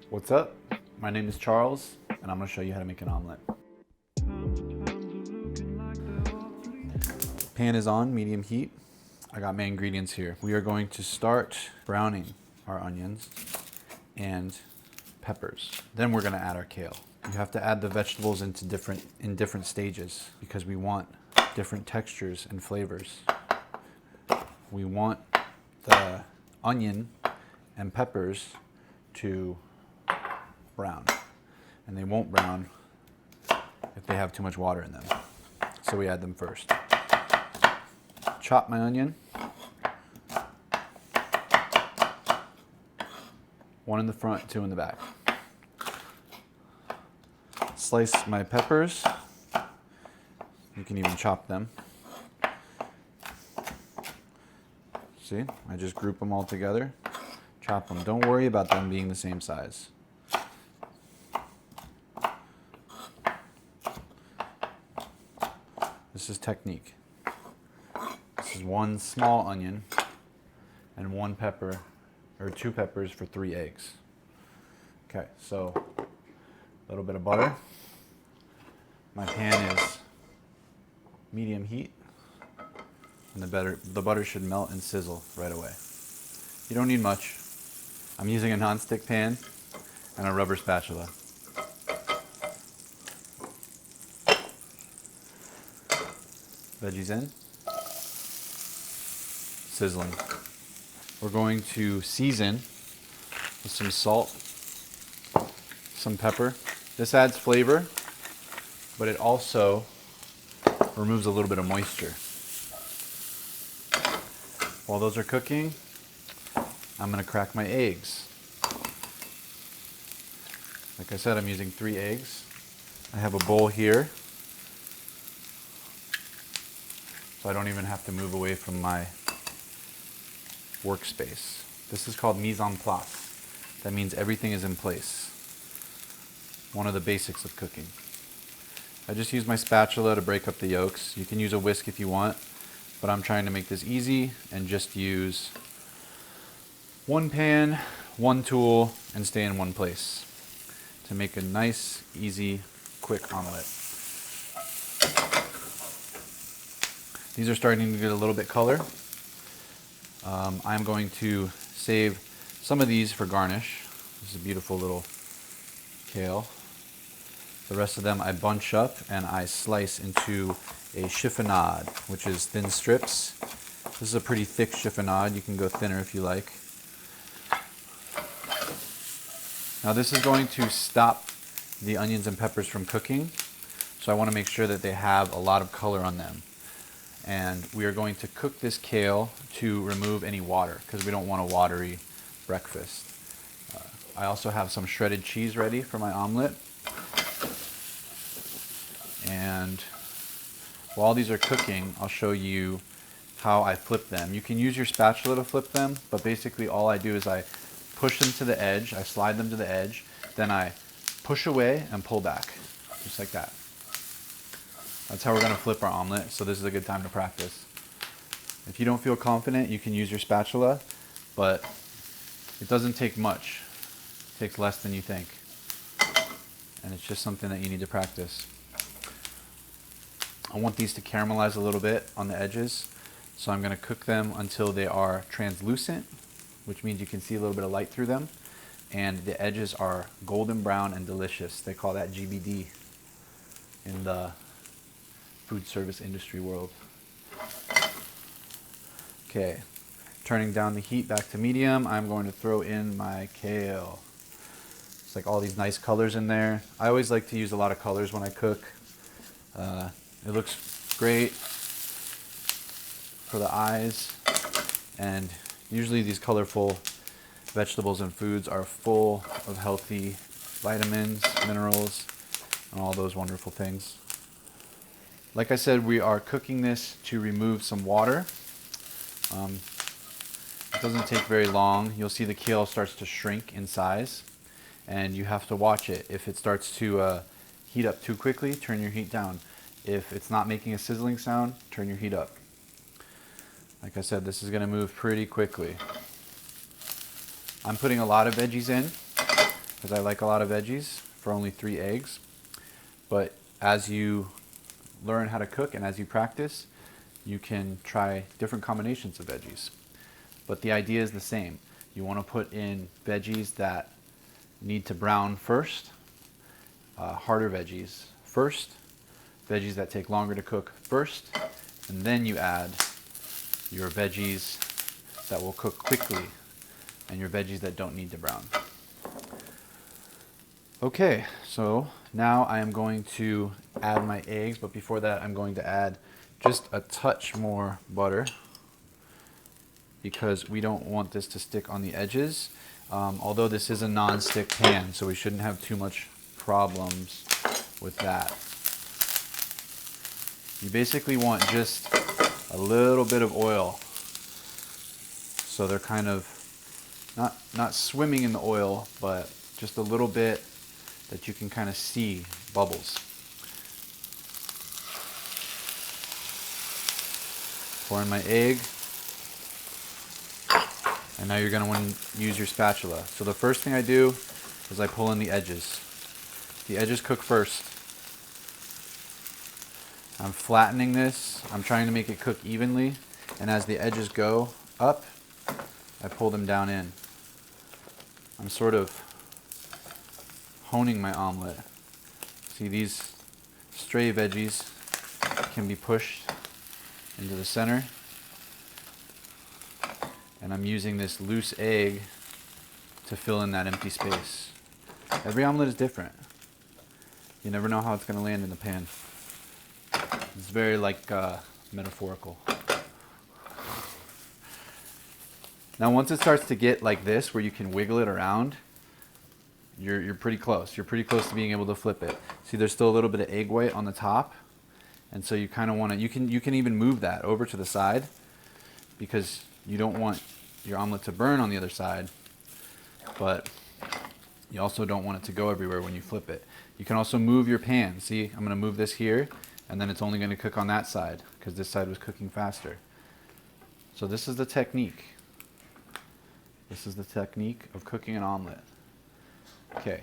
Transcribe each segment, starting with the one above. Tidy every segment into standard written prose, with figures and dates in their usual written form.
What's up? My name is Charles, and I'm going to show you how to make an omelet. Pan is on medium heat. I got my ingredients here. We are going to start browning our onions and peppers. Then we're going to add our kale. You have to add the vegetables in different stages because we want different textures and flavors. We want the onion and peppers to brown, and they won't brown if they have too much water in them. So we add them first. Chop my onion. One in the front, two in the back. Slice my peppers. You can even chop them. See, I just group them all together. Chop them. Don't worry about them being the same size. This is technique. This is one small onion and one pepper, or two peppers for 3 eggs. Okay, so a little bit of butter. My pan is medium heat, and the butter should melt and sizzle right away. You don't need much. I'm using a non-stick pan and a rubber spatula. Veggies in. Sizzling. We're going to season with some salt, some pepper. This adds flavor, but it also removes a little bit of moisture. While those are cooking, I'm going to crack my eggs. Like I said, I'm using 3 eggs. I have a bowl here, so I don't even have to move away from my workspace. This is called mise en place. That means everything is in place. One of the basics of cooking. I just use my spatula to break up the yolks. You can use a whisk if you want, but I'm trying to make this easy and just use one pan, one tool, and stay in one place to make a nice, easy, quick omelet. These are starting to get a little bit color. I'm going to save some of these for garnish. This is a beautiful little kale. The rest of them I bunch up and I slice into a chiffonade, which is thin strips. This is a pretty thick chiffonade. You can go thinner if you like. Now this is going to stop the onions and peppers from cooking, so I want to make sure that they have a lot of color on them. And we are going to cook this kale to remove any water because we don't want a watery breakfast. I also have some shredded cheese ready for my omelet. And while these are cooking, I'll show you how I flip them. You can use your spatula to flip them, but basically all I do is I push them to the edge, I slide them to the edge, then I push away and pull back, just like that. That's how we're going to flip our omelet, so this is a good time to practice. If you don't feel confident, you can use your spatula, but it doesn't take much. It takes less than you think. And it's just something that you need to practice. I want these to caramelize a little bit on the edges, so I'm going to cook them until they are translucent, which means you can see a little bit of light through them, and the edges are golden brown and delicious. They call that GBD in the food service industry world. Okay, turning down the heat back to medium, I'm going to throw in my kale. It's like all these nice colors in there. I always like to use a lot of colors when I cook. It looks great for the eyes, and usually these colorful vegetables and foods are full of healthy vitamins, minerals, and all those wonderful things. Like I said, we are cooking this to remove some water. It doesn't take very long. You'll see the kale starts to shrink in size, and you have to watch it. If it starts to heat up too quickly, turn your heat down. If it's not making a sizzling sound, turn your heat up. Like I said, this is going to move pretty quickly. I'm putting a lot of veggies in because I like a lot of veggies for only 3 eggs. But as you learn how to cook and as you practice, you can try different combinations of veggies. But the idea is the same. You want to put in veggies that need to brown first, harder veggies first, veggies that take longer to cook first, and then you add your veggies that will cook quickly and your veggies that don't need to brown. Okay, so now I am going to add my eggs, but before that I'm going to add just a touch more butter because we don't want this to stick on the edges. Although this is a non-stick pan, so we shouldn't have too much problems with that. You basically want just a little bit of oil, so they're kind of not swimming in the oil, but just a little bit that you can kind of see bubbles. Pour in my egg, and now you're going to want to use your spatula. So the first thing I do is I pull in the edges. The edges cook first. I'm flattening this. I'm trying to make it cook evenly, and as the edges go up, I pull them down in. I'm sort of honing my omelet. See, these stray veggies can be pushed into the center, and I'm using this loose egg to fill in that empty space. Every omelet is different. You never know how it's going to land in the pan. It's very metaphorical. Now once it starts to get like this, where you can wiggle it around, you're pretty close. You're pretty close to being able to flip it. See, there's still a little bit of egg white on the top, and so you kind of want to, you can even move that over to the side because you don't want your omelet to burn on the other side, but you also don't want it to go everywhere when you flip it. You can also move your pan. See, I'm going to move this here, and then it's only going to cook on that side because this side was cooking faster. So this is the technique. This is the technique of cooking an omelet. Okay,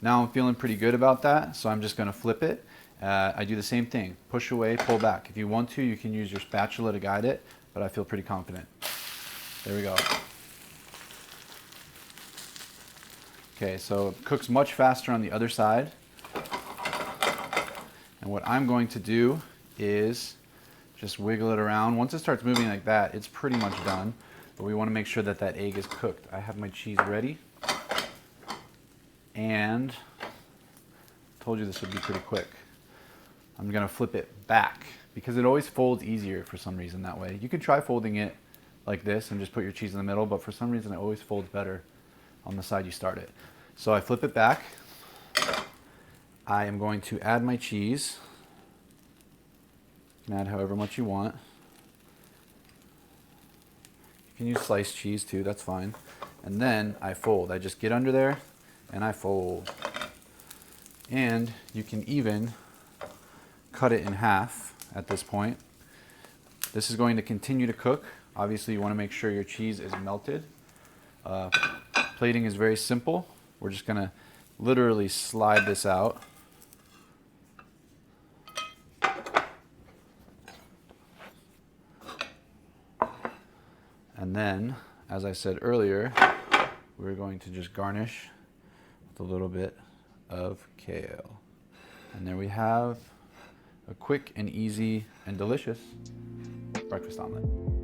now I'm feeling pretty good about that, so I'm just going to flip it. I do the same thing, push away, pull back. If you want to, you can use your spatula to guide it, but I feel pretty confident. There we go. Okay, so it cooks much faster on the other side. And what I'm going to do is just wiggle it around. Once it starts moving like that, it's pretty much done. But we want to make sure that that egg is cooked. I have my cheese ready. And I told you this would be pretty quick. I'm going to flip it back because it always folds easier for some reason that way. You could try folding it like this and just put your cheese in the middle, but for some reason it always folds better on the side you start it. So I flip it back. I am going to add my cheese. You can add however much you want. You can use sliced cheese too, that's fine. And then I fold. I just get under there and I fold. And you can even cut it in half at this point. This is going to continue to cook. Obviously you want to make sure your cheese is melted. Plating is very simple. We're just going to literally slide this out. And then, as I said earlier, we're going to just garnish with a little bit of kale. And there we have a quick and easy and delicious breakfast omelet.